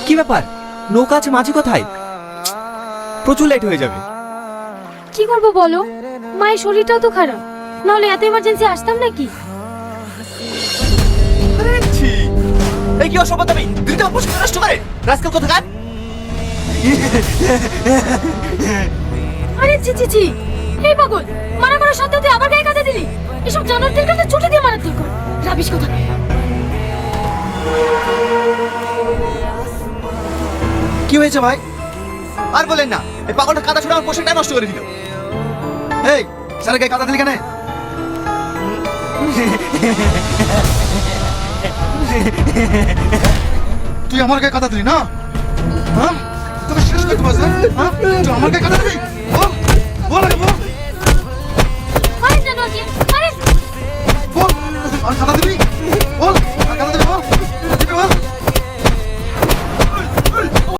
কি ব্যাপার, নৌকা আছে মাঝি কোথায়? প্রচুর লেট হয়ে যাবে। কি করবো বলো, মায়ের শরীরটাও তো খারাপ, নাহলে এত ইমার্জেন্সি আসতাম নাকি? আরে ছি, এই কি অসভ্যতামি! দিনটা অপছন্দ নষ্ট করে রাস্কাল কোথাকার! আরে ছি ছি ছি, এই পাগল, মানা করার সত্ত্বেও তুই আবার গায়ে কাঁদা দিলি। এসব জানোয়ারদের কাছে ছুটি দিয়ে মারার দরকার, রাবিশ কথা। কি হয়েছে ভাই? আর বলেন না, এই পাগলটা কাদা ছুড়ে আমার পোশাকটা নষ্ট করে দিল। এই স্যার, গায়ে কাদা দিলি কেন? তুই আমার গায়ে কথা দিলি না? হ্যাঁ, তোকে শেষ করতে পারছ? হ্যাঁ, তুই আমার গায়ে কথা দিবি? বল, বল আগে বল, আরে জানোয়ারকে, আরে বল, আর কথা দিবি? বল, আর কথা দিবি বল।